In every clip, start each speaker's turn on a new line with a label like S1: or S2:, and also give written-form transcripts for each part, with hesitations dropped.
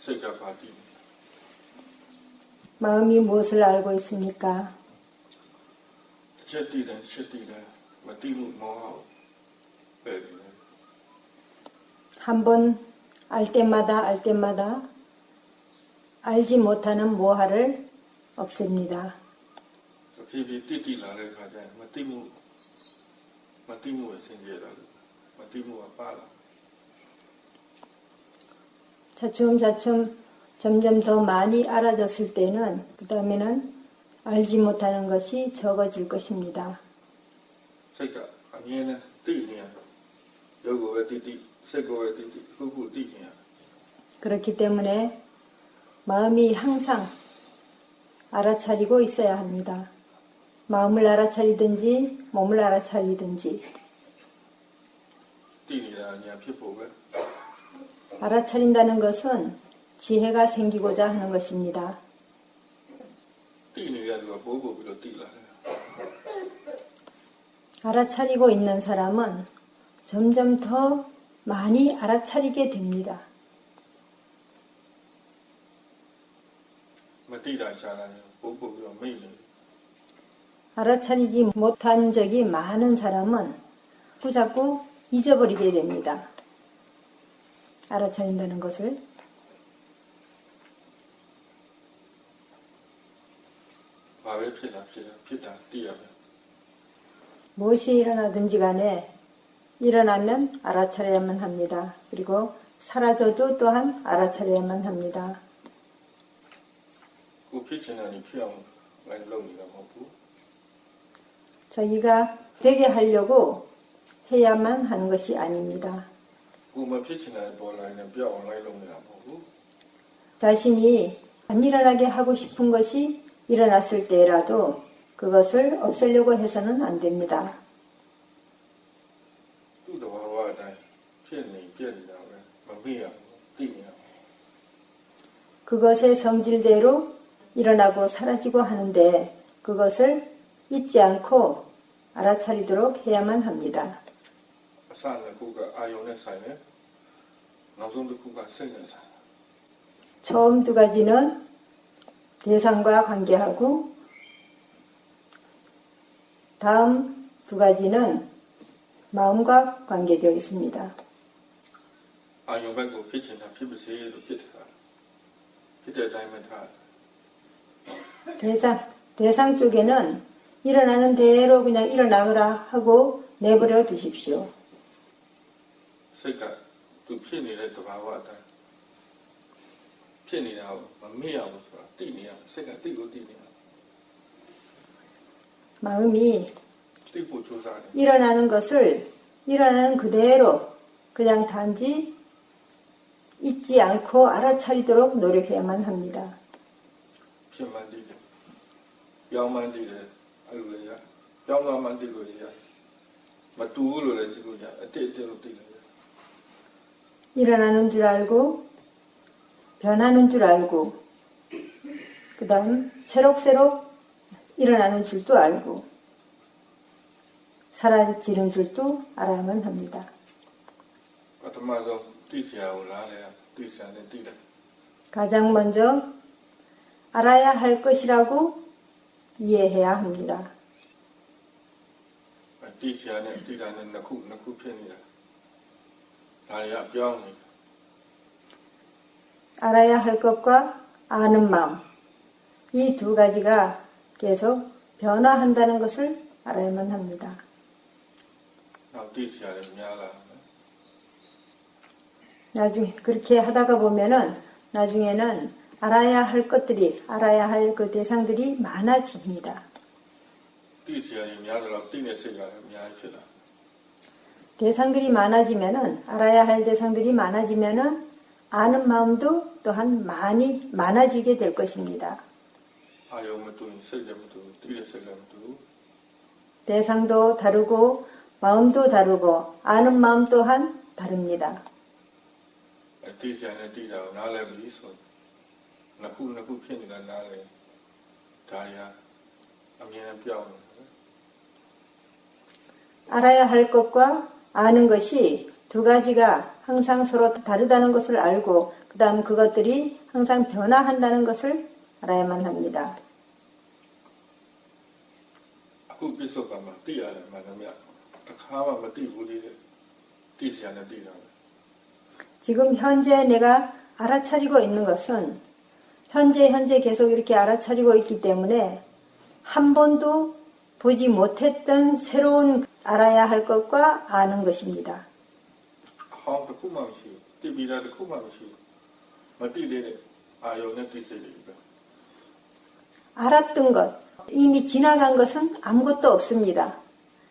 S1: စိတ်က 바디.
S2: 마음이 무엇을 알고 있습니까?
S1: ချက်တည်တယ်မတိမှုမောဟ 빼기네.
S2: 한 번 알 때마다 알지 못하는 모하를 없앱니다.
S1: တဖြည်းဖြည်းတိတိလာတဲ့ခါကျရင်မတိမှုအဆင်ပြေလာလို့မတိမှုကပါလာ
S2: 차츰 점점 더 많이 알아졌을 때는 그 다음에는 알지 못하는 것이 적어질 것입니다.
S1: စိတ်ကအမြဲတမ်းသိနေရရုပ်ကိုပဲတိတိစိတ်ကိုပဲတိတိခုခုသိနေရ
S2: 그렇기 때문에 마음이 항상 알아차리고 있어야 합니다. 마음을 알아차리든지 몸을 알아차리든지
S1: သိနေတာညာဖြစ်ဖို့ပဲ
S2: 알아차린다는 것은 지혜가 생기고자 하는 것입니다.
S1: သိနေရသူကပို့ပြီးတော့သိလာတယ်
S2: 알아차리고 있는 사람은 점점 더 많이 알아차리게 됩니다.
S1: မတိတာချာတာပို့ပြီးတော့မိတ်နေ
S2: 알아차리지 못한 적이 많은 사람은 자꾸 잊어버리게 됩니다. 알아차린다는 것을.
S1: 바왜 피다 띠야면
S2: 무엇이 일어나든지 간에 일어나면 알아차려야만 합니다. 그리고 사라져도 또한 알아차려야만 합니다.
S1: 그 피치나니 피အောင်လိုက်လုပ်နေတာ မဟုတ်ဘူး
S2: 자기가 되게 하려고 해야만 하는 것이 아닙니다.
S1: ကိုမ 피치나니 ပေါ်လာရင်ပြောင်းလိုက်လုပ်နေတာ မဟုတ်ဘူး
S2: 자신이 안 일어나게 하고 싶은 것이 일어났을 때라도 그것을 없애려고 해서는 안 됩니다.
S1: သူ့တဘာဝအတိုင်းဖြစ်နေပြက်နေတာပဲမမေ့ရဘူးသိနေရ
S2: 그것의 성질대로 일어나고 사라지고 하는데 그것을 잊지 않고 알아차리도록 해야만 합니다.
S1: အစတစ်ခုကအာယုံနဲ့ဆိုင်တယ်နောက်ဆုံးတစ်ခုကစိတ်နဲ့ဆိုင်
S2: 처음 두 가지는 대상과 관계하고 다음 두 가지는 마음과 관계되어 있습니다.
S1: အာယုံဘက်ကိုဖြစ်ချင်တာဖြစ်ပါစေလို့ဖြစ်တဲ့တိုင်းမှာထား
S2: 대상 쪽에는 일어나는 대로 그냥 일어나거라 하고 내버려 두십시오.
S1: စိတ်ကသူဖြစ်နေတဲ့တဘာဝအတိုင်းဖြစ်နေတာကိုမမေ့ရဘူးဆိုတာသိနေရစိတ်ကသိကိုသိနေရ
S2: 마음이
S1: သိဖို့ကြိုးစားတယ်
S2: 일어나는 것을 일어나는 그대로 그냥 단지 잊지 않고 알아차리도록 노력해야만 합니다.
S1: ဖြစ်မှန်းသိတယ်ပြောင်းမှန်းသိတယ်ပြောင်းသွားမှန်းသိလို့ရမတူဘူးလို့လည်းသိလို့ရအတိတ်အတိတ်လို့သိလို့ရ
S2: 일어나는 줄 알고 변하는 줄 알고 그 다음 새록새록 일어나는 줄도 알고 사라지는 줄도 알아야만 합니다.
S1: ပထမဆုံးသိစရာကိုလားလဲသိစရာနဲ့သိတယ်
S2: 가장 먼저 알아야 할 것이라고 이해해야 합니다.
S1: သိစရာနဲ့သိတာနဲ့နှစ်ခုဖြစ်နေတာဒါတွေကပြောင်းနေ
S2: 알아야 할 것과 아는 마음 이 두 가지가 계속 변화한다는 것을 알아야만 합니다.
S1: နောက်သိစရာတွေများလာ
S2: 나중에 그렇게 하다가 보면은 나중에는 알아야 할 것들이 알아야 할 그 대상들이 많아집니다.
S1: သိစရာတွေများတော့သိတဲ့စိတ်ကလည်းအများကြီးဖြစ်လာ
S2: 대상들이 많아지면은 알아야 할 대상들이 많아지면은 아는 마음도 또한 많이 많아지게 될 것입니다.
S1: အာယုံမတူရင်စိတ်လည်းမတူဘူးသိတဲ့စိတ်လည်းမတူဘူး
S2: 대상도 다르고 마음도 다르고 아는 마음 또한 다릅니다.
S1: သိစရာနဲ့သိတာကိုနားလည်ပြီဆိုနှစ်ခုဖြစ်နေတာနားလည်ဒါတွေကအမြဲတမ်းပြောင်းနေတယ်
S2: 알아야 할 것과 아는 것이 두 가지가 항상 서로 다르다는 것을 알고 그 다음 그것들이 항상 변화한다는 것을 알아야만 합니다.
S1: အခုပြစ္ဆုတ်ကမှသိရတယ်မှန်တယ်ဗျတခါမှမသိဘူးလေသိစရာနဲ့သိတာပဲ
S2: 지금 현재 내가 알아차리고 있는 것은 현재 계속 이렇게 알아차리고 있기 때문에 한 번도 보지 못했던 새로운 알아야 할 것과 아는 것입니다.
S1: အဟောင်းတစ်ခုမှမရှိဘူးသိပြီးတာတစ်ခုမှမရှိဘူးမသိသေးတဲ့အာယုံနဲ့သိစိတ်တွေပဲ
S2: 알았던 것, 이미 지나간 것은 아무것도 없습니다.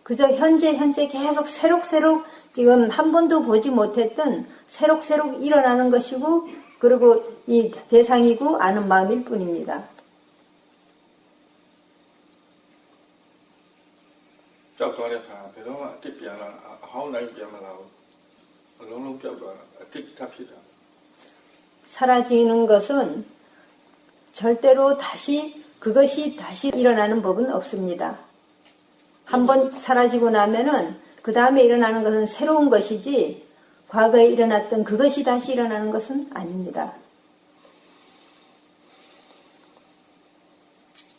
S2: 그저 현재 계속 새록새록 지금 한 번도 보지 못했던 새록새록 일어나는 것이고 그리고 이 대상이고 아는 마음일 뿐입니다.
S1: ကြောက်သွားတဲ့အခါဘယ်တော့မှအတစ်ပြန်လာအဟောင်းတိုင်းပြန်မလာဘူးအလုံးလုံးကြောက်သွားတာအတစ်ထပ်ဖြစ်တာ
S2: 사라지는 것은 절대로 그것이 다시 일어나는 법은 없습니다. 한번 사라지고 나면은 그 다음에 일어나는 것은 새로운 것이지 과거에 일어났던 그것이 다시 일어나는 것은 아닙니다.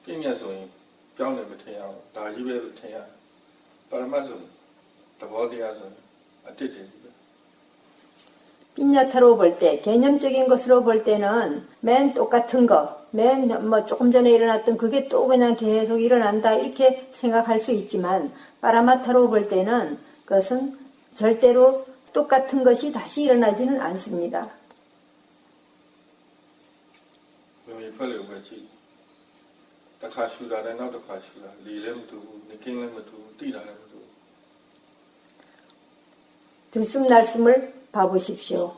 S1: ပြည့်ညတ်ဆိုရင်ကြောင်းတယ်မထင်အောင်ဒါကြီးပဲလို့ထင်ရပရမတ်ဆိုသဘောတရားဆိုအတစ်တည်းပဲ
S2: 빈야타로 볼 때, 개념적인 것으로 볼 때는 맨 똑같은 거, 조금 전에 일어났던 그게 또 그냥 계속 일어난다 이렇게 생각할 수 있지만 파라마타로 볼 때는 그것은 절대로 똑같은 것이 다시 일어나지는 않습니다.
S1: ဘယ်လိုဖွဲ့လို့ပဲကြည့်တစ်ခါရှူတာနဲ့နောက်တစ်ခါရှူတာလေလည်းမတူဘူးနေကင်းလည်းမတူဘူးတိတာလည်းမတူဘူး
S2: 들숨날숨을 봐보십시오.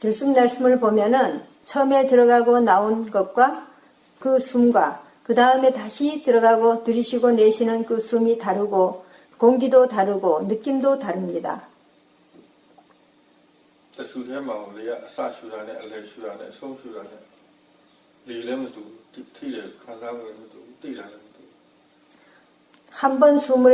S2: 들숨날숨을 보면은 처음에 들어가고 나온 것과 그 숨과 그 다음에 다시 들어가고 들이쉬고 내쉬는 그 숨이 다르고 공기도 다르고 느낌도 다릅니다.
S1: တဆူထဲမှာလေကအစရှူတာနဲ့အလယ်ရှူတာနဲ့အဆုံးရှူတာနဲ့လေလည်းမတူဘူးထိတယ်ခံစားမှုလည်းမတူဘူးတိတာလည်းမတူဘူး
S2: 한 번 숨을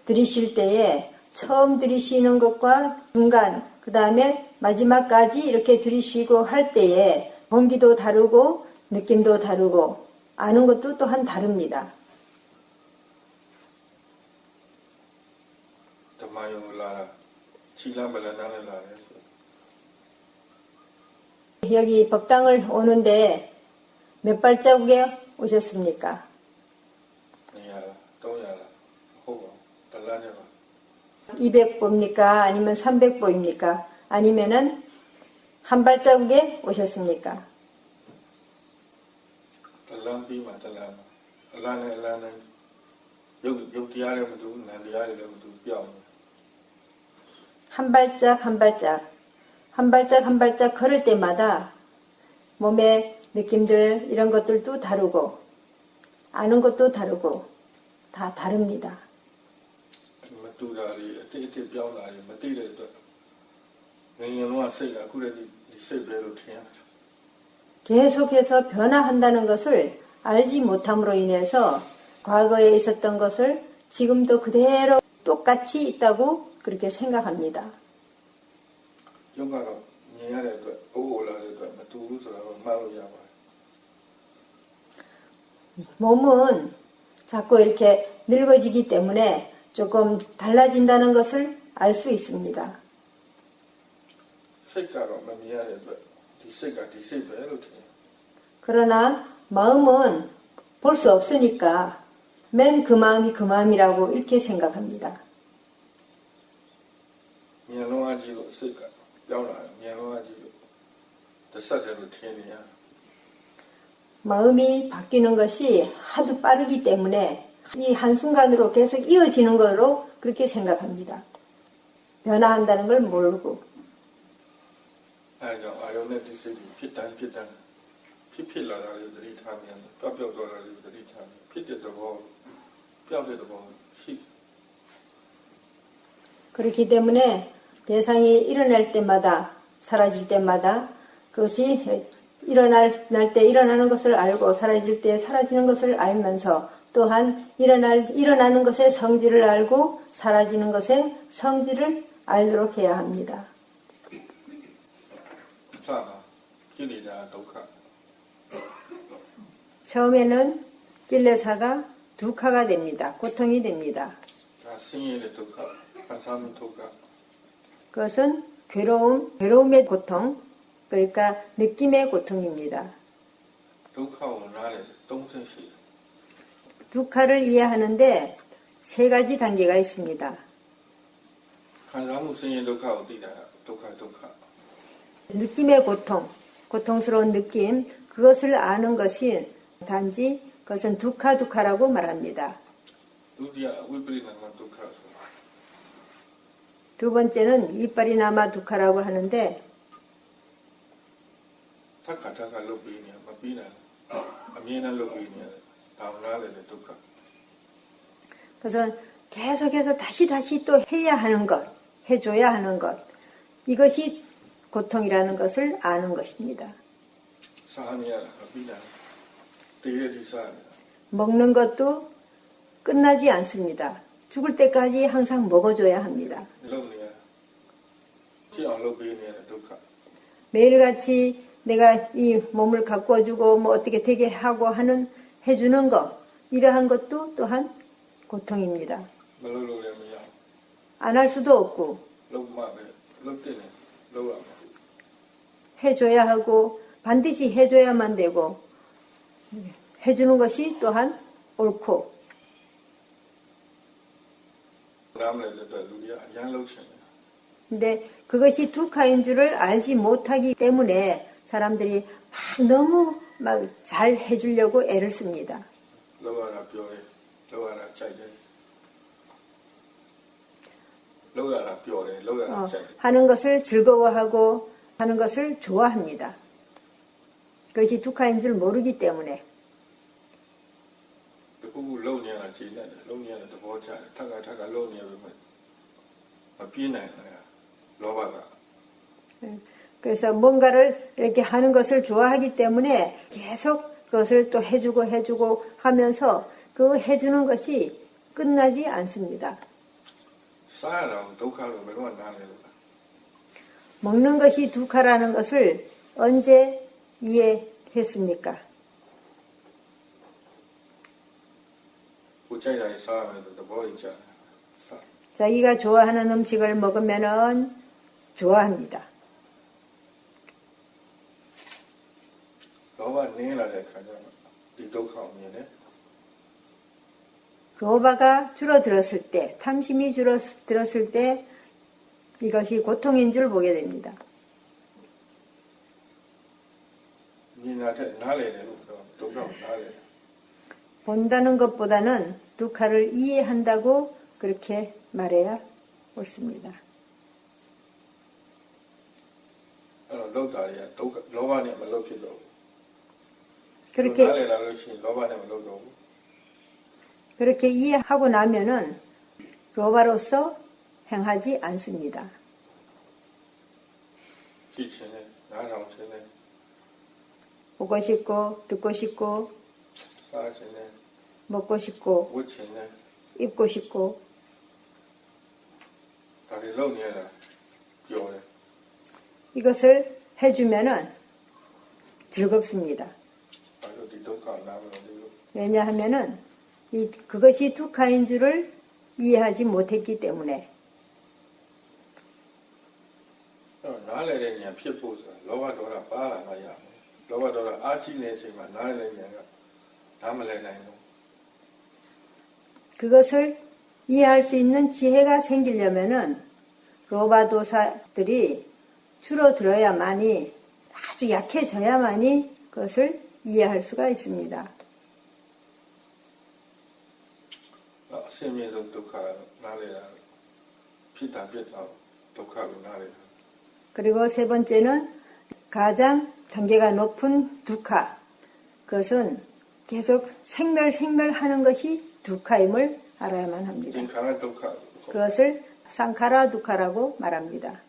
S2: 들이쉴 때에 처음 들이쉬는 것과 중간 그 다음에 마지막까지 이렇게 들이쉬고 할 때에 공기도 다르고 느낌도 다르고 아는 것도 또한 다릅니다.
S1: ဓမ္မယုံလာတာချီလမ်းမလန်းနဲ့လာတယ်ဆို
S2: 여기 법당을 오는데 몇 발자국에 오셨습니까?
S1: 200 300ဟုတ်ပါတလန်းနဲ့ပါ
S2: 200보입니까? 아니면 300보입니까? 아니면은 한 발자국에 오셨습니까?
S1: တလန်းပြီးမှတလန်းအလန်းနဲ့အလန်းနဲ့ရုပ်တရားလည်းမတူဘူးနာမ်တရားလည်းမတူပြောင်း
S2: 한 발짝 한 발짝 걸을 때마다 몸의 느낌들 이런 것들도 다르고 아는 것도 다르고 다 다릅니다.
S1: မတူတာတွေအတိအကျပြောင်းတာတွေမသိတဲ့အတွက်ငြင်းလုံးကစိတ်ကအခုလည်းဒီစိတ်ပဲလို့ထင်ရတယ်
S2: 계속해서 변화한다는 것을 알지 못함으로 인해서 과거에 있었던 것을 지금도 그대로 똑같이 있다고 그렇게 생각합니다.
S1: ရုပ်ကတော့မြင်ရတဲ့အတွက်အိုးအိုလာတဲ့အတွက်မတူဘူးဆိုတာကိုမှတ်လို့ရပါတယ်
S2: 몸은 자꾸 이렇게 늙어지기 때문에 조금 달라진다는 것을 알 수 있습니다.
S1: စိတ်ကတော့မမြင်ရတဲ့အတွက်ဒီစိတ်ကဒီစိတ်ပဲလို့ထင်တယ်
S2: 그러나 마음은 볼 수 없으니까 맨 그 마음이 그 마음이라고 이렇게 생각합니다.
S1: မြင်လုံးအကြည့်လို့စိတ်ကပြောင်းလာတယ်မြင်လုံးအကြည့်လို့တစ်ဆက်တည်းလို့ထင်နေရ
S2: 마음이 바뀌는 것이 하도 빠르기 때문에 이 한순간으로 계속 이어지는 거로 그렇게 생각합니다. 변화한다는 걸 모르고
S1: အဲကြောင့်အာယုန်နဲ့ဒီစိတ်ကိုဖြစ်တိုင်းဖြစ်လာတာတွေသတိထားမြန်ပျောက်သွားတာတွေသတိထားဖြစ်တဲ့သဘောပျောက်တဲ့သဘောရှိ
S2: 그렇기 때문에 대상이 일어날 때마다 사라질 때마다 그것이 일어날 때 일어나는 것을 알고 사라질 때 사라지는 것을 알면서 또한 일어나는 것의 성질을 알고 사라지는 것의 성질을 알도록 해야 합니다.
S1: 싸나 길이다 독하.
S2: 처음에는 kil레사가 두카가 됩니다. 고통이 됩니다.
S1: 다 승인의 독하, 한삼 독하.
S2: 그것은 괴로움의 고통, 그러니까 느낌의 고통입니다.
S1: 독하고 나를 동생시.
S2: 두카를 이해하는데 세 가지 단계가 있습니다.
S1: 한삼 승인 독하고 뛰다 독하.
S2: 느낌의 고통, 고통스러운 느낌, 그것을 아는 것이 단지 그것은 두카라고 말합니다.
S1: 두디야 위브리나마 독하.
S2: 두 번째는 위파리나마 두카라고 하는데
S1: 타카 로비니야 마비나 아미나 로비니야 다음날에 독하.
S2: 그것은 계속해서 다시 또 해야 하는 것, 해줘야 하는 것, 이것이 고통이라는 것을 아는 것입니다.
S1: 사하니야 마비나 되게 사하니야.
S2: 먹는 것도 끝나지 않습니다. 죽을 때까지 항상 먹어줘야 합니다.
S1: 로니야 지안 로비니야 독하.
S2: 매일같이 내가 이 몸을 가꾸어주고 뭐 어떻게 되게 하고 해주는 것, 이러한 것도 또한 고통입니다.
S1: 말로로야미야
S2: 안 할 수도 없고
S1: 로마베 로테네 로아.
S2: 해줘야 하고 반드시 해줘야만 되고 해주는 것이 또한 옳고,
S1: 남래도 루리야 양로친.
S2: 근데 그것이 두카인 줄을 알지 못하기 때문에 사람들이 너무 잘 해주려고 애를 씁니다.
S1: 로아라 뼈에 로아라 짜이데 로아라 뼈에 로아라 짜이데.
S2: 하는 것을 즐거워하고 하는 것을 좋아합니다. 그것이 두카인 줄 모르기 때문에.
S1: 그 로니야나 지네 로니야나 더 보자 타가 로니야 뭐 비나야 로바가.
S2: 그래서 뭔가를 이렇게 하는 것을 좋아하기 때문에 계속 그것을 또 해주고 하면서 그 해주는 것이 끝나지 않습니다.
S1: 사야랑 독하로 매번 나네로.
S2: 먹는 것이 두카라는 것을 언제 이해했습니까?
S1: 우짜이라이 사야면도 더 보이자.
S2: 자기가 좋아하는 음식을 먹으면은 좋아합니다.
S1: 로바 내라래 가자. 이 독하오면네.
S2: 로바가 줄어들었을 때, 탐심이 줄어들었을 때 이것이 고통인 줄 보게 됩니다.
S1: 니나한테 나래래 독하오 나래.
S2: 본다는 것보다는 두카를 이해한다고 그렇게 말해야 옳습니다.
S1: 로다리야 독 로바네 말로피도.
S2: 그렇게
S1: 나래라로시 로바네 말로도.
S2: 그렇게 이해하고 나면은 로바로서 행하지 않습니다.
S1: 지치네 나라오치네
S2: 보고 싶고 듣고 싶고
S1: 사치네
S2: 먹고 싶고
S1: 우치네
S2: 입고 싶고
S1: 다리 로니야라 뼈에.
S2: 이것을 해주면은 즐겁습니다.
S1: 아주 이 독하 나면도.
S2: 왜냐하면은 그것이 두카인 줄을 이해하지 못했기 때문에.
S1: 나래래냐 피포서 로바도라 빠라마야. 로바도라 아치네지만 나래래냐가 담을래나요.
S2: 그것을 이해할 수 있는 지혜가 생기려면은 로바도사들이 줄어들어야만이, 아주 약해져야만이 그것을 이해할 수가 있습니다.
S1: 세미도 독하 나래라 피타 독하로 나래라.
S2: 그리고 세 번째는 가장 단계가 높은 두카. 그것은 계속 생멸하는 것이 두카임을 알아야만 합니다.
S1: 인카나 독하.
S2: 그것을 상카라 두카라고 말합니다.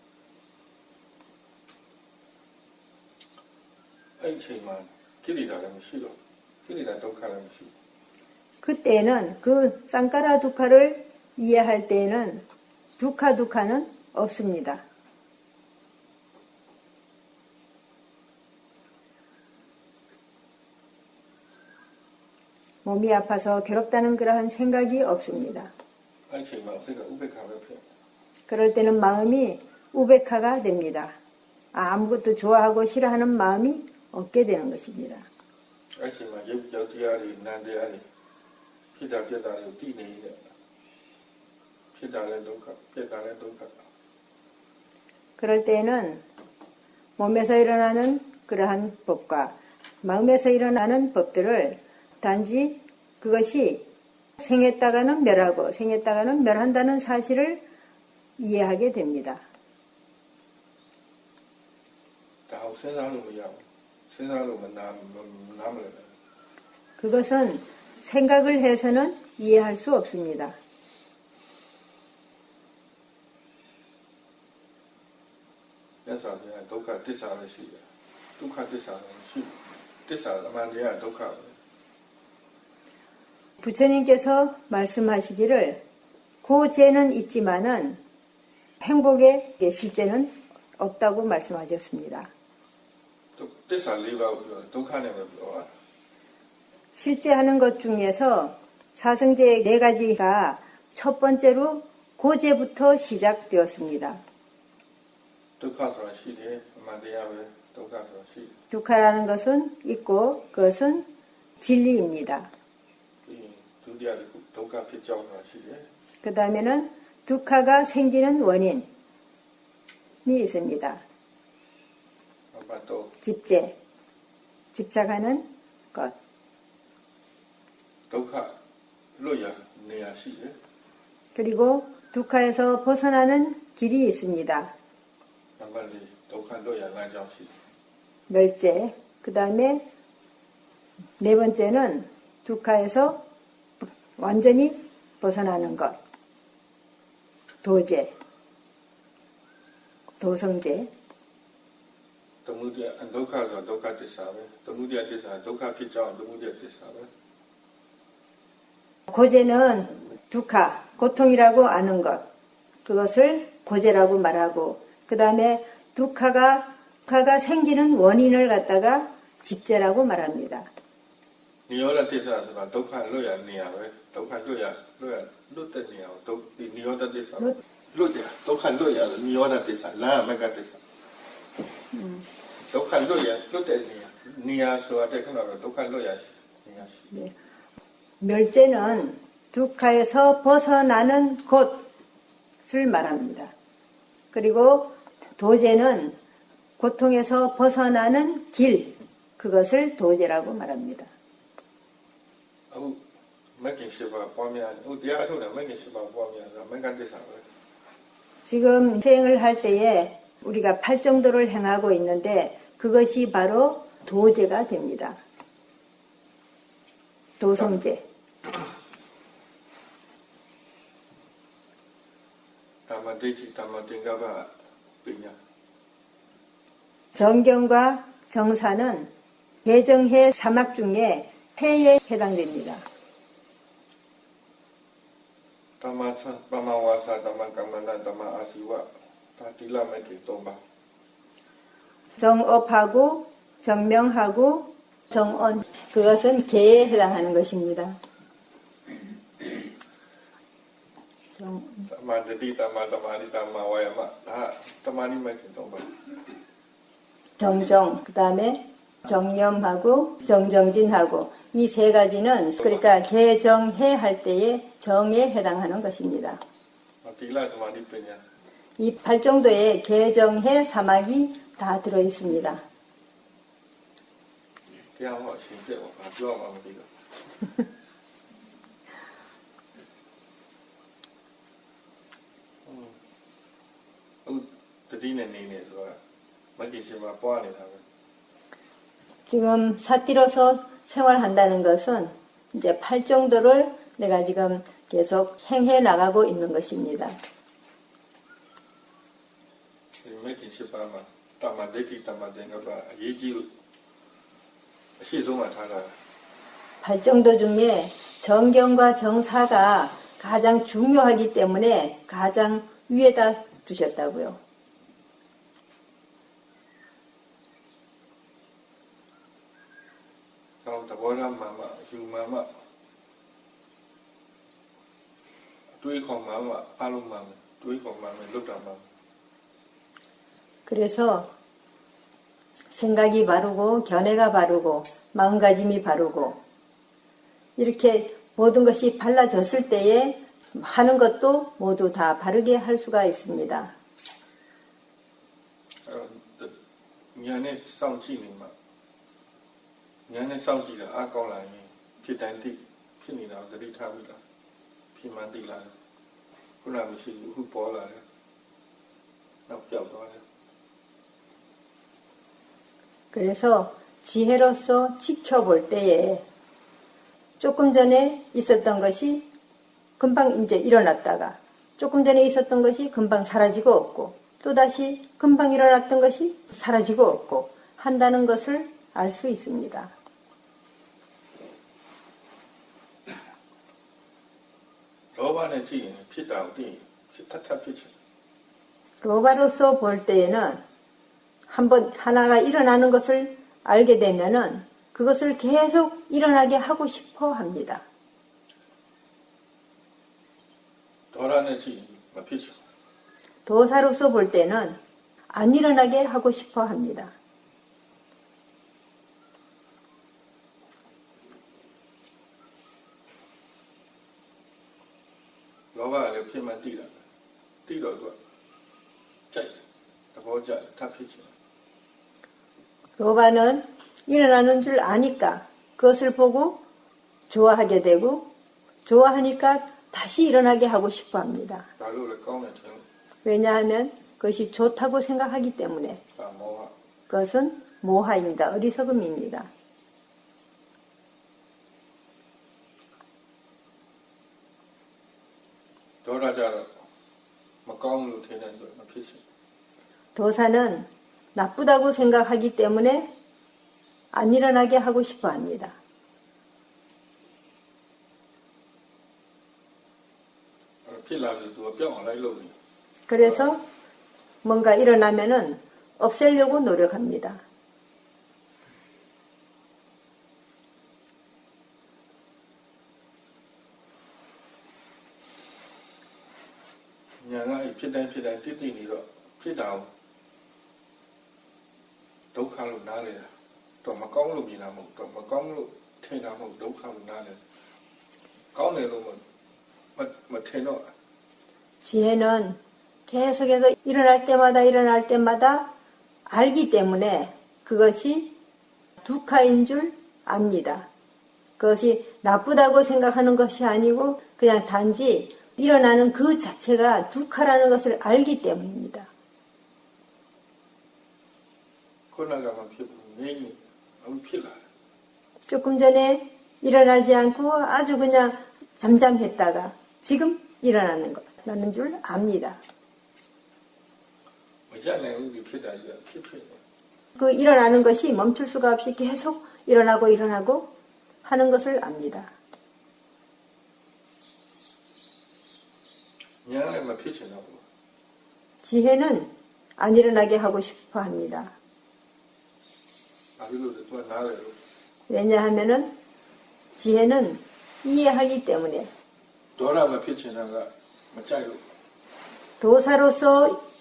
S1: 아이치만 길이라면 싫어. 길이라 독하라면 싫어.
S2: 그때는 그 상카라 두카를 이해할 때에는 두카는 없습니다. 몸이 아파서 괴롭다는 그러한 생각이 없습니다.
S1: အဲ့ချိန်မှာစိတ်ကဥပေက္ခပဲဖြစ်
S2: 그럴 때는 마음이 우베카가 됩니다. 아무것도 좋아하고 싫어하는 마음이 없게 되는 것입니다.
S1: အဲ့ချိန်မှာရုပ်ကြောက်တရားတွေနာမ်တရားတွေဖြစ်တာပြက်တာတွေကိုသိနေတဲ့ဖြစ်တာလည်းဒုက္ခပြက်တာလည်းဒုက္ခ
S2: 그럴 때에는 몸에서 일어나는 그러한 법과 마음에서 일어나는 법들을 단지 그것이 생했다가는 멸하고 생했다가는 멸한다는 사실을 이해하게 됩니다.
S1: ဒါကိုစဉ်းစားလို့မရဘူးစဉ်းစားလို့မနာမလဲ
S2: 그것은 생각을 해서는 이해할 수 없습니다.
S1: မြတ်စွာဘုရားဒုက္ခသစ္စာပဲရှိတယ်ဒုက္ခသစ္စာလည်းမရှိဘူးသစ္စာအမှန်တရားဒုက္ခပဲ
S2: 부처님께서 말씀하시기를 고죄는 있지만은 행복의 실제는 없다고 말씀하셨습니다.
S1: သစ္စာ၄ပါးကိုပြောတယ်ဒုက္ခနဲ့ပဲပြောတာ
S2: 실제 하는 것 중에서 사성제 네 가지가 첫 번째로 고죄부터 시작되었습니다.
S1: ဒုက္ခဆိုတာရှိတယ်အမှန်တရားပဲဒုက္ခဆိုတာရှိတယ်
S2: 두카라는 것은 있고 그것은 진리입니다.
S1: ပြီးရင်ဒုတိယတစ်ခုဒုက္ခဖြစ်ကြောင်းဆိုတာရှိတယ်
S2: 그 다음에는 두카가 생기는 원인이 있습니다.
S1: နောက်ပတ်တော့
S2: 집제, 집착하는 것.
S1: ဒုက္ခလွတ်ရနေရာရှိတယ်
S2: 그리고 두카에서 벗어나는 길이 있습니다.
S1: နောက်ပတ်၄ဒုက္ခလွတ်ရလမ်းကြောင်းရှိတယ်
S2: 멸제. 그 다음에 네 번째는 두카에서 완전히 벗어나는 것. 도제. 도성제.
S1: သမုဒယဒုက္ခဆိုတာဒုက္ခသစ္စာပဲသမုဒယသစ္စာဒုက္ခဖြစ်ကြောင်းသမုဒယသစ္စာပဲ
S2: 고제는 두카, 고통이라고 아는 것. 그것을 고제라고 말하고, 그 다음에 두카가 생기는 원인을 갖다가 집제라고 말합니다.
S1: နိရောဓသစ္စာဆိုတာဒုက္ခလွတ်ရနေရာပဲဒုက္ခလွတ်တဲ့နေရာကိုဒုဒီနိရောဓသစ္စာလွတ်တယ်ဒုက္ခလွတ်ရနိရောဓသစ္စာလာမကသစ္စာဒုက္ခလွတ်တဲ့နေရာဆိုတာတဲ့ခဏတော့ဒုက္ခလွတ်ရနေရာရှိ
S2: 네. 멸제는 두카에서 벗어나는 곳을 말합니다. 그리고 도제는 고통에서 벗어나는 길, 그것을 도제라고 말합니다.
S1: အခုမဂ္ဂင်၈ပါးပွားများဟိုတရားထုတ်တယ်မဂ္ဂင်၈ပါးပွားများတာမဂ္ဂသစ္စာပဲ
S2: 지금 수행을 할 때에 우리가 팔정도를 행하고 있는데 그것이 바로 도제가 됩니다. 도성제.
S1: ဓမ္မဒိဋ္ဌိဓမ္မသင်္ကပ္ပပညာ
S2: 정경과 정사는 개정해 사막 중에 폐에 해당됩니다.
S1: ဓမ္မသပမဝါစာဓမ္မကမ္မန္တဓမ္မအာစီဝဒါတိလမဂ္ဂင်၃ပါး
S2: 정업하고 정명하고 정언, 그것은 개에 해당하는 것입니다.
S1: ဓမ္မတတိဓမ္မသမာဓိဓမ္မဝါယမဒါသမာဓိမဂ္ဂင်၃ပါး
S2: 정정, 그 다음에 정념하고 정정진하고 이 세 가지는 그러니까 개정해 할 때의 정에 해당하는 것입니다.
S1: တိလသမာဓိပညာ
S2: 이 8정도의 개정해 사막이 다 들어 있습니다.
S1: တရားဟောအရှင်ပြတ်ပါပြောမှမသိတော့ဟုတ်တတိနဲ့နေနေဆိုတာမဂ္ဂင်၈ပါးပွားနေတာပဲ
S2: 지금 사띠로서 생활한다는 것은 이제 8정도를 내가 지금 계속 행해 나가고 있는 것입니다.
S1: ဒီမဂ္ဂင်၈ပါးမှာတမ္မာဒိဋ္ဌိတမ္မာသင်္ကပ္ပအရေးကြီးလို့အရှိဆုံးမှထားတာ
S2: 8정도 중에 정경과 정사가 가장 중요하기 때문에 가장 위에다 두셨다고요.
S1: တော့သဘောထားမှယူမှ တွေးခေါ်မှအားလုံးမှတွေးခေါ်မှလွတ်တာမှ
S2: 그래서 생각이 바르고 견해가 바르고 마음가짐이 바르고 이렇게 모든 것이 발라졌을 때에 하는 것도 모두 다 바르게 할 수가 있습니다.
S1: ညာနဲ့စောင့်ကြည့်နေမှာညာနဲ့စောင့်ကြည့်တာအားကောင်းလာရင်ဖြစ်တိုင်းသိဖြစ်နေတာကိုသတိထားပြီးလားဖြစ်မှန်သိလာတယ်ခုနမရှိဘူးအခုပေါ်လာတယ်နောက်ပြောက်သွားတယ်
S2: 그래서 지혜로서 지켜볼 때에 조금 전에 있었던 것이 금방 이제 일어났다가 조금 전에 있었던 것이 금방 사라지고 없고 또다시 금방 일어났던 것이 사라지고 없고 한다는 것을 알 수 있습니다.
S1: 로바는 지금 피다 어디 피타타 피치
S2: 로바로서 볼 때에는 한번 하나가 일어나는 것을 알게 되면은 그것을 계속 일어나게 하고 싶어 합니다.
S1: 도라는 지금 피치
S2: 도사로서 볼 때는 안 일어나게 하고 싶어 합니다.
S1: 로바가 피만 뛰다 뛰어도 짜 더보자 다 피치
S2: 로바는 일어나는 줄 아니까 그것을 보고 좋아하게 되고 좋아하니까 다시 일어나게 하고 싶어 합니다.
S1: 나를 꺼내 줘
S2: 왜냐하면 그것이 좋다고 생각하기 때문에
S1: 모하
S2: 그것은 모하입니다. 어리석음입니다.
S1: 도라자로 막강으로 되는 거 피치
S2: 도사는 나쁘다고 생각하기 때문에 안 일어나게 하고 싶어 합니다.
S1: 필라도 또 병을 하려고
S2: 그래서 뭔가 일어나면은 없애려고 노력합니다.
S1: ညာကဖြစ်တိုင်းတည်တည်နေတော့ဖြစ်တာကိုဒုက္ခလို့နားလေတာတော့မကောင်းလို့မြင်တာမဟုတ်တော့မကောင်းလို့ထင်တာမဟုတ်ဒုက္ခလို့နားလေကောင်းတယ်လို့မထင်တော့
S2: 지혜는 계속해서 일어날 때마다 알기 때문에 그것이 두카인 줄 압니다. 그것이 나쁘다고 생각하는 것이 아니고 그냥 단지 일어나는 그 자체가 두카라는 것을 알기 때문입니다.
S1: ခုနကမှဖြစ်ဘူးငြိမ့်အောင်ဖြစ်လာတယ်
S2: 조금 전에 일어나지 않고 아주 그냥 잠잠했다가 지금 일어나는 것 나는 줄 압니다.
S1: မရနိုင်ဘူးဒီဖြစ်တာကြီးဖြစ်နေ
S2: 그 일어나는 것이 멈출 수가 없이 계속 일어나고 하는 것을 압니다.
S1: ညာလည်းမဖြစ်ချင်တော့ဘူး
S2: 지혜는 안 일어나게 하고 싶어 합니다.
S1: ဘာဖြစ်လို့လဲသူကနားလေလို့
S2: 왜냐하면은 지혜는 이해하기 때문에
S1: ဒေါရမဖြစ်ချင်တာကမကြိုက်လို့
S2: 도사로서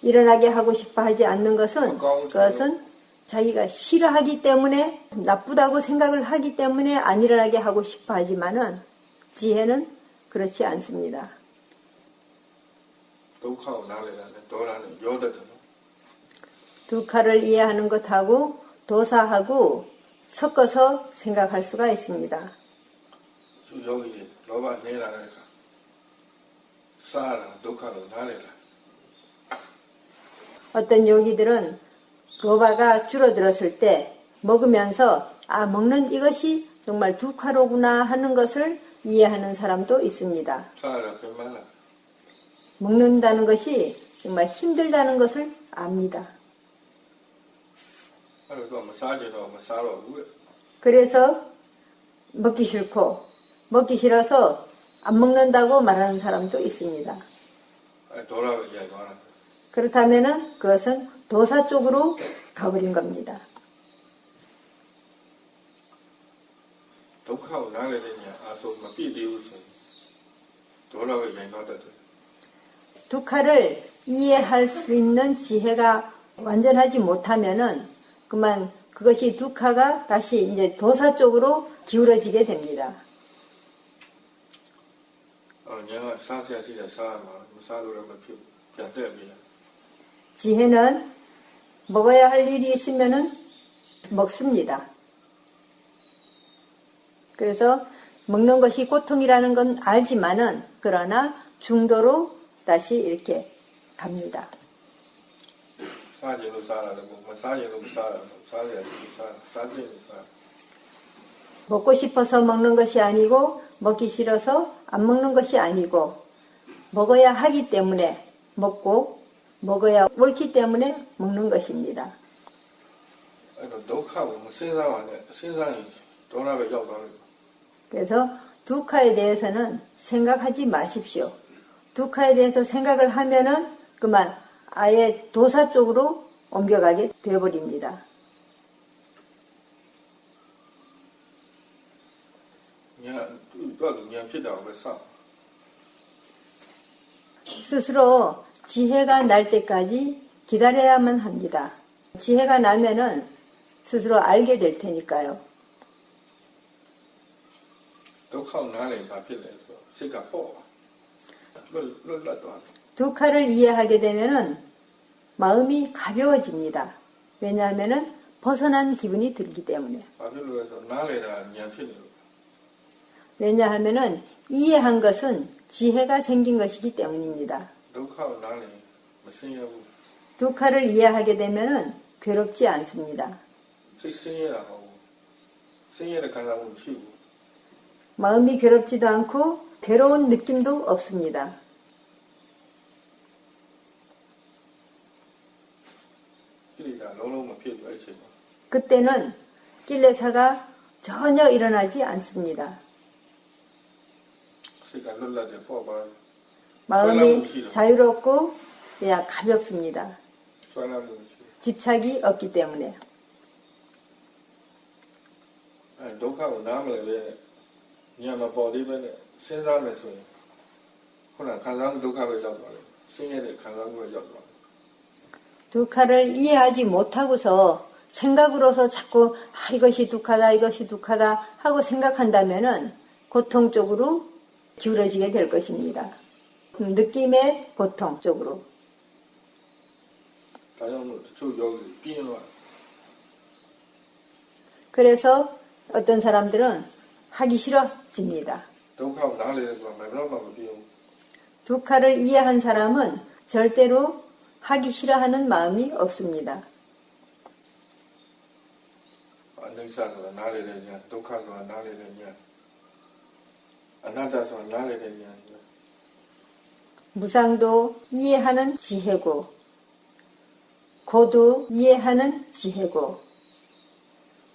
S2: 일어나게 하고 싶어 하지 않는 것은 그것은 자기가 싫어하기 때문에 나쁘다고 생각을 하기 때문에 안 일어나게 하고 싶어 하지만은 지혜는 그렇지 않습니다.
S1: ဒုက္ခကိုနားလေတာနဲ့ဒေါရနဲ့ရောတတ်တယ်နော်
S2: 두카를 이해하는 것하고 도사하고 섞어서 생각할 수가 있습니다.
S1: သူယောဂီတွေလောဘနေလာတဲ့အခါစားတာဒုက္ခလို့နားလေတာ
S2: 어떤 요기들은 로바가 줄어들었을 때 먹으면서 아 먹는 이것이 정말 두카로구나 하는 것을 이해하는 사람도 있습니다.
S1: စားရတာပြန်မလား
S2: 먹는다는 것이 정말 힘들다는 것을 압니다.
S1: အဲ့တော့မစားကြတော့မစားတော့ဘူး
S2: 그래서 먹기 싫고 먹기 싫어서 안 먹는다고 말하는 사람도 있습니다.
S1: အဲ့ဒေါရပဲရိုက်သွားတာ
S2: 그렇다면은 그것은 도사 쪽으로 가버린 겁니다.
S1: ဒုက္ခကိုနားလေတဲ့ညာအာဆိုမပြည့်သေးဘူးဆိုရင်ဒေါရ 뭐라고 얘기하다.
S2: 두카를 이해할 수 있는 지혜가 완전하지 못하면은 그만 그것이 두카가 다시 이제 도사 쪽으로 기울어지게 됩니다.
S1: 얘가 사세야 진짜 사마, 사도를 뭐 변대비야.
S2: 지혜는 먹어야 할 일이 있으면은 먹습니다. 그래서 먹는 것이 고통이라는 건 알지만은 그러나 중도로 다시 이렇게 갑니다.
S1: 사진도 사라고, 뭐 사진도 사라고, 사세야 진짜 사진도 사.
S2: 먹고 싶어서 먹는 것이 아니고 먹기 싫어서 안 먹는 것이 아니고 먹어야 하기 때문에 먹고 먹어야 옳기 때문에 먹는 것입니다.
S1: 독하고 신상이 도나베ရောက်သွားတယ်.
S2: 그래서 두카에 대해서는 생각하지 마십시오. 두카에 대해서 생각을 하면은 그만 아예 도사 쪽으로 옮겨가게 되어버립니다.
S1: 그냥 피다고 그랬어.
S2: 스스로 지혜가 날 때까지 기다려야만 합니다. 지혜가 나면은 스스로 알게 될 테니까요.
S1: 독하고 나를 다 필요해서 시가 포. 룰라도.
S2: 두카를 이해하게 되면은 마음이 가벼워집니다. 왜냐하면은 벗어난 기분이 들기 때문에.
S1: 바빌로에서 나래라 냥 필요.
S2: 왜냐하면은 이해한 것은 지혜가 생긴 것이기 때문입니다.
S1: 독하고 나를 무슨하고
S2: 두카를 이해하게 되면은 괴롭지 않습니다.
S1: 신이라고 신이를 가능하면 쉬고.
S2: 마음이 괴롭지도 않고 괴로운 느낌도 없습니다.
S1: 그러니까 너무 필요 없지.
S2: 그때는 낄레사가 전혀 일어나지 않습니다.
S1: 시가 룰라데 포바.
S2: 마음이 자유롭고 그냥 가볍습니다.
S1: 소나무.
S2: 집착이 없기 때문에.
S1: 독하고 나를 왜 냐마 버리면 신사면서 그러나 간상 독하고ရောက်သွားတယ်. 신의 간상으로ရောက်သွားတယ်.
S2: 두카를 이해하지 못하고서 생각으로서 자꾸 이것이 두카다 이것이 두카다 하고 생각한다면은 고통 쪽으로 기울어지게 될 것입니다. 느낌의 고통 쪽으로.
S1: 다양한 저 여기 비는
S2: 그래서 어떤 사람들은 하기 싫어집니다.
S1: 독하고 나를 말로만 비요.
S2: 두카를 이해한 사람은 절대로 하기 싫어하는 마음이 없습니다.
S1: 안능사가 나를 되냐, 독하가 나를 되냐, 아나다가 나를 되냐.
S2: 무상도 이해하는 지혜고 고도 이해하는 지혜고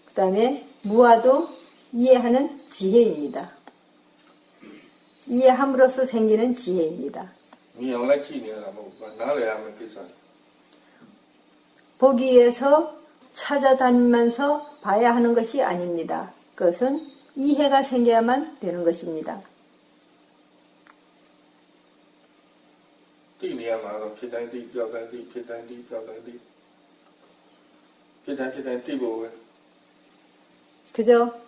S2: 그 다음에 무아도 이해하는 지혜입니다. 이해함으로써 생기는 지혜입니다.
S1: 미용을 치니까 뭐 나를 하면 기사.
S2: 보기 위해서 찾아다니면서 봐야 하는 것이 아닙니다. 그것은 이해가 생겨야만 되는 것입니다.
S1: 띠니야마로 피단띠 뼈단띠 피단띠 뼈단띠 피단띠 뭐
S2: 그저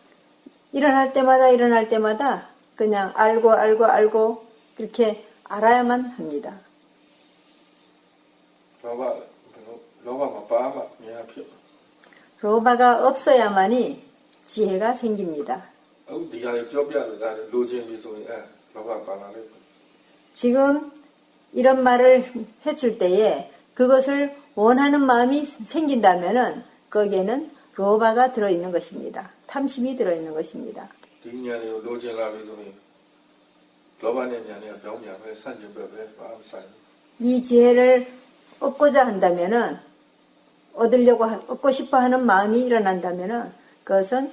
S2: 일어날 때마다 그냥 알고 그렇게 알아야만 합니다.
S1: 로바가 빠마 미야 피.
S2: 로바가 없어야만이 지혜가 생깁니다.
S1: 디가를 뼈뼈다 로진 비소에 로바 빠나래.
S2: 지금 이런 말을 했을 때에 그것을 원하는 마음이 생긴다면은 거기에는 로바가 들어있는 것입니다. 탐심이 들어있는 것입니다.
S1: 디냐니 로진라 비소에 로바네 냐니 병냐에 산진법에 마음산.
S2: 이 지혜를 얻고자 한다면은 얻고 싶어 하는 마음이 일어난다면은 그것은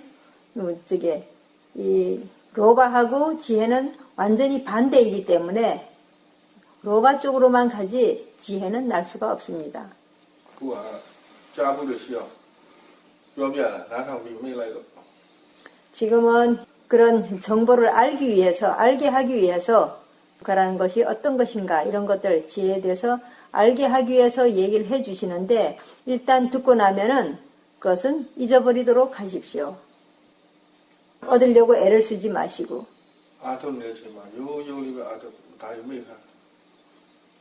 S2: 이 로바하고 지혜는 완전히 반대이기 때문에 로바 쪽으로만 가지 지혜는 날 수가 없습니다.
S1: 우와, 짜부를 쉬어. 뼈뼈라 나랑 미밀라이로.
S2: 지금은 그런 정보를 알게 하기 위해서 그라는 것이 어떤 것인가 이런 것들 지혜에 대해서 알게 하기 위해서 얘기를 해 주시는데 일단 듣고 나면은 그것은 잊어버리도록 하십시오. 얻으려고 애를 쓰지 마시고
S1: 아톰 내지만 요요리가 아톰 다이미가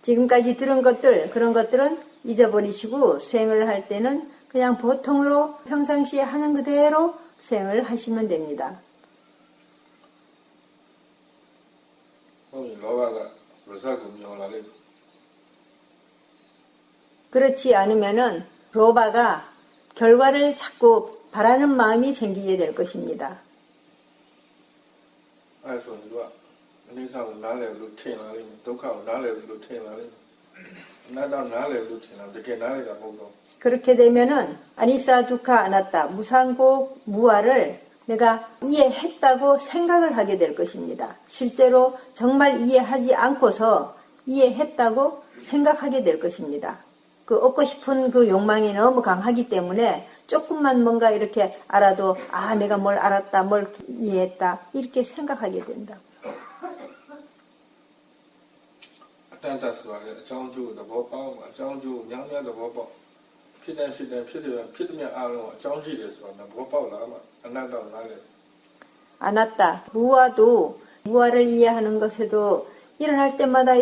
S2: 지금까지 들은 것들 그런 것들은 잊어버리시고 수행을 할 때는 그냥 보통으로 평상시에 하는 그대로 수행을 하시면 됩니다.
S1: 로바가 로사고 미올라래
S2: 그렇지 않으면은 로바가 결과를 자꾸 바라는 마음이 생기게 될 것입니다.
S1: 아이소 이거 안에서 나래로 튀나래 독하고 나래로 튀나래 나다 나래로 튀나 되게 나래가 보고
S2: 그렇게 되면은 아니사 두카 아나타 무상고 무아를 내가 이해했다고 생각을 하게 될 것입니다. 실제로 정말 이해하지 않고서 이해했다고 생각하게 될 것입니다. 그 얻고 싶은 그 욕망이 너무 강하기 때문에 조금만 뭔가 이렇게 알아도 아 내가 뭘 알았다 뭘 이해했다 이렇게 생각하게 된다.
S1: 단다스가 장주도 보고 장주 냥냥도 보고 피되면 알고 장주에서 뭐 보고라마 안나다 나래
S2: 아나타 무아도 무아를 이해하는 것에도 일어날 때마다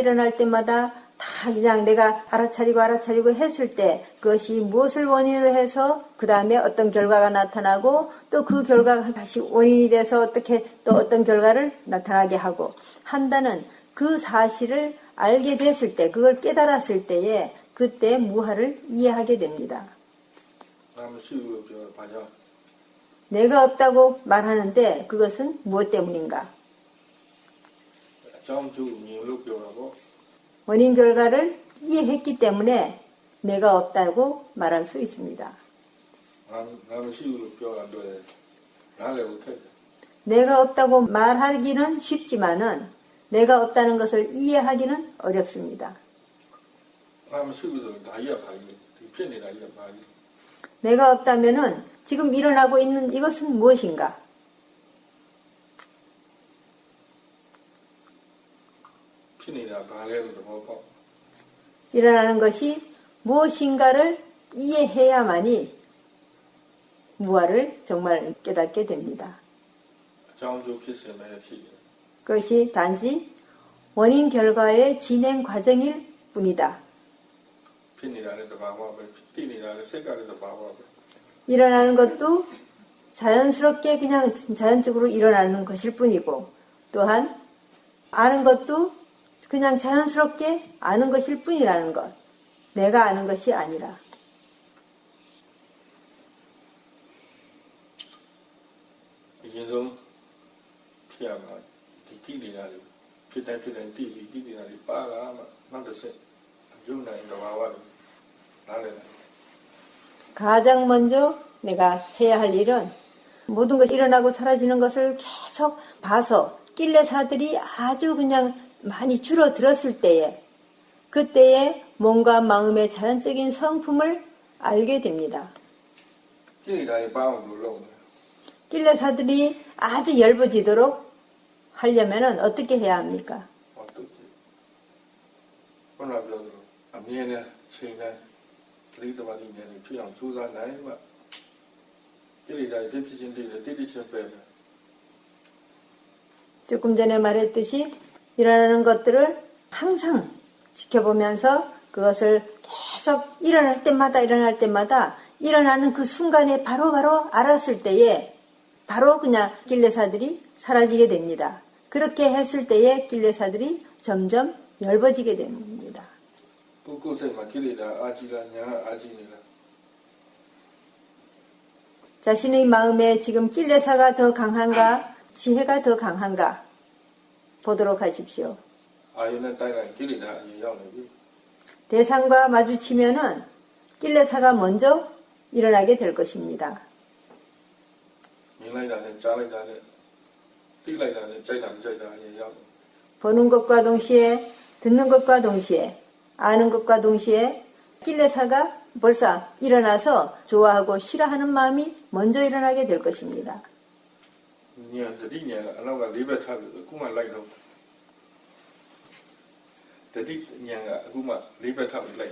S2: 다 그냥 내가 알아차리고 했을 때 그것이 무엇을 원인으로 해서 그 다음에 어떤 결과가 나타나고 또 그 결과가 다시 원인이 돼서 어떻게 또 어떤 결과를 나타나게 하고 한다는 그 사실을 알게 됐을 때 그걸 깨달았을 때에 그때 무아를 이해하게 됩니다. 내가 없다고 말하는데 그것은 무엇 때문인가? 원인 결과를 이해했기 때문에 내가 없다고 말할 수 있습니다. 내가 없다고 말하기는 쉽지만은 내가 없다는 것을 이해하기는 어렵습니다. 내가 없다면은 지금 일어나고 있는 이것은 무엇인가? 일어나는 것이 무엇인가를 이해해야만이 무아를 정말 깨닫게 됩니다. 그것이 단지 원인 결과의 진행 과정일 뿐이다. 일어나는 것도 자연스럽게 그냥 자연적으로 일어나는 것일 뿐이고 또한 아는 것도 그냥 자연스럽게 아는 것일 뿐이라는 것. 내가 아는 것이 아니라. 가장 먼저 내가 해야 할 일은 모든 것이 일어나고 사라지는 것을 계속 봐서 낄레사들이 아주 그냥 많이 줄어들었을 때에 그때에 몸과 마음의 자연적인 성품을 알게 됩니다. 낄레사들이 아주 얇아지도록 하려면 어떻게 해야 합니까? 조금 전에 말했듯이 일어나는 것들을 항상 지켜보면서 그것을 계속 일어날 때마다 일어나는 그 순간에 바로바로 알았을 때에 바로 그냥 낄레사들이 사라지게 됩니다. 그렇게 했을 때에 낄레사들이 점점 얇아지게 됩니다. 자신의 마음에 지금 낄레사가 더 강한가 지혜가 더 강한가 보도록 하십시오. 대상과 마주치면은 낄레사가 먼저 일어나게 될 것입니다. 보는 것과 동시에 듣는 것과 동시에 아는 것과 동시에 낄레사가 벌써 일어나서 좋아하고 싫어하는 마음이 먼저 일어나게 될 것입니다.
S1: tadi nyanga kuma libat thap lai.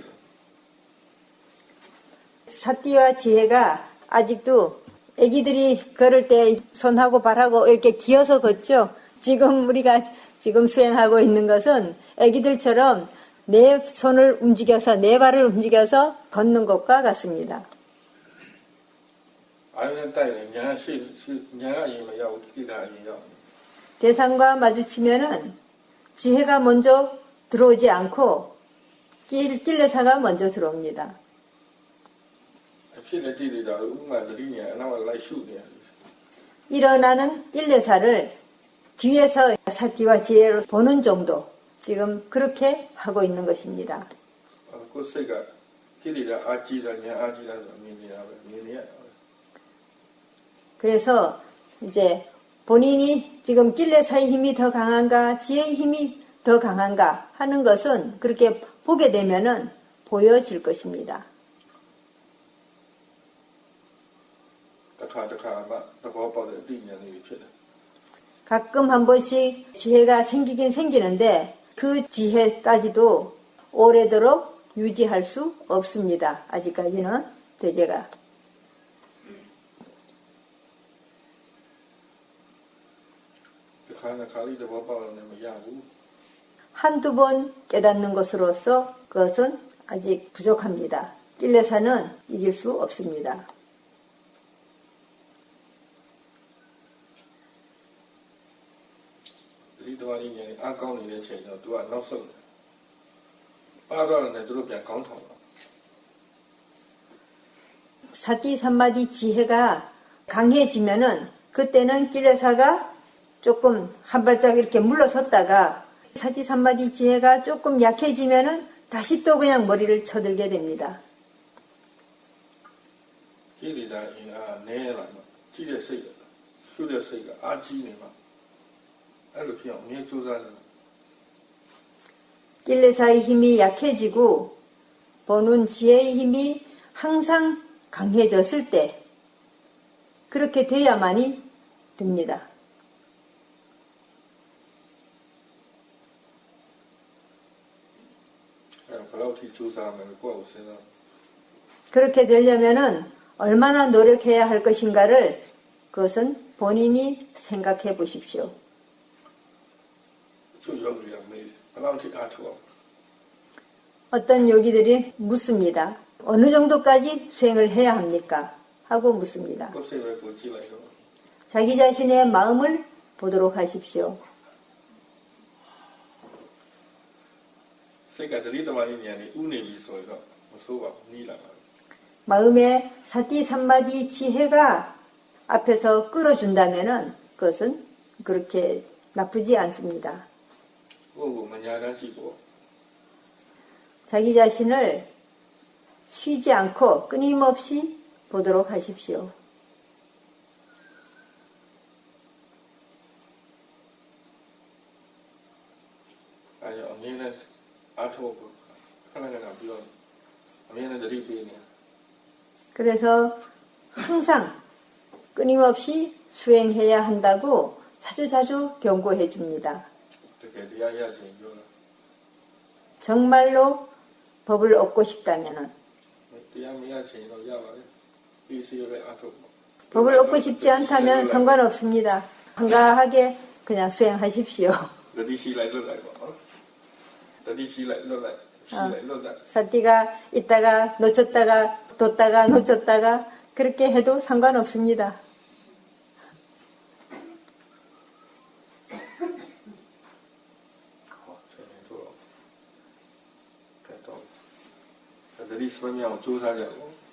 S2: 사띠와 지혜가 아직도 아기들이 걸을 때 손하고 발하고 이렇게 기어서 걷죠. 지금 우리가 지금 수행하고 있는 것은 아기들처럼 내 손을 움직여서 내 발을 움직여서 걷는 것과 같습니다.
S1: 아니면 따이네 nyanga yin ma yao kila yin yao.
S2: 대상과 마주치면은 지혜가 먼저 들어오지 않고 낄레사가 먼저 들어옵니다.
S1: ဖြစ်နေတည်တာဥမာတတိညာအနောက်ကလိုက်ရှုနေရတယ်
S2: 일어나는 낄레사를 뒤에서 사띠와 지혜로 보는 정도 지금 그렇게 하고 있는 것입니다.
S1: ကိုယ်စိတ်ကကိလေသာအာကြည့်တာညာအာကြည့်တာဆိုမြင်နေတာပဲမြင်နေရ
S2: 그래서 이제 본인이 지금 낄레사의 힘이 더 강한가 지혜의 힘이 더 강한가 하는 것은 그렇게 보게 되면은 보여질 것입니다.
S1: တစ်ခါမှသဘောပေါက်တဲ့အတိညာလေးဖြစ်တယ်
S2: 가끔 한 번씩 지혜가 생기긴 생기는데 그 지혜까지도 오래도록 유지할 수 없습니다. 아직까지는 대개가.
S1: 가리 더 봐봐는 뭐 야구.
S2: 한두 번 깨닫는 것으로서 그것은 아직 부족합니다. 낄레사는 이길 수 없습니다.
S1: 리더와니 냐니 아까운 일의ချိန်တော့ तू ကနောက်ဆုံးပါတော့လည်းသူတို့ပြန်ကောင်းထောင်တော့
S2: 사띠 삼마디 지혜가 강해지면은 그때는 낄레사가 조금 한 발짝 이렇게 물러섰다가 사띠 삼마디 지혜가 조금 약해지면은 다시 또 그냥 머리를 쳐들게 됩니다.
S1: ကိလေသာအင်အားနည်းလာမှကြည့်တဲ့စိတ်ရှုတဲ့စိတ်ကအာကြီးနေမှအဲ့လိုဖြစ်အောင်အမြဲကြိုးစားတယ်
S2: 낄레사의 힘이 약해지고 보는 지혜의 힘이 항상 강해졌을 때 그렇게 돼야만이 됩니다. 그렇게 되려면은 얼마나 노력해야 할 것인가를 그것은 본인이 생각해 보십시오. 어떤 요기들이 묻습니다. 어느 정도까지 수행을 해야 합니까? 하고 묻습니다. 자기 자신의 마음을 보도록 하십시오. 마음에 사띠 삼마디 지혜가 앞에서 끌어준다면은 그것은 그렇게 나쁘지 않습니다. 자기 자신을 쉬지 않고 끊임없이 보도록 하십시오. 그래서 항상 끊임없이 수행해야 한다고 자주자주 경고해 줍니다. 정말로 법을 얻고 싶다면은 법을 얻고 싶지 않다면 상관없습니다. 한가하게 그냥 수행하십시오. 사띠가 있다가 놓쳤다가 뒀다가 놓쳤다가 그렇게 해도 상관없습니다.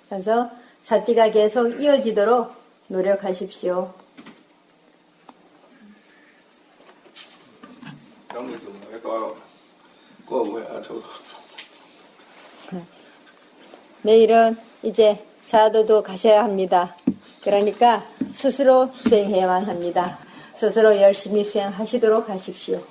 S2: 그래서 사띠가 계속 이어지도록 노력하십시오. 내일은 이제 사도도 가셔야 합니다. 그러니까 스스로 수행해야만 합니다. 스스로 열심히 수행하시도록 하십시오.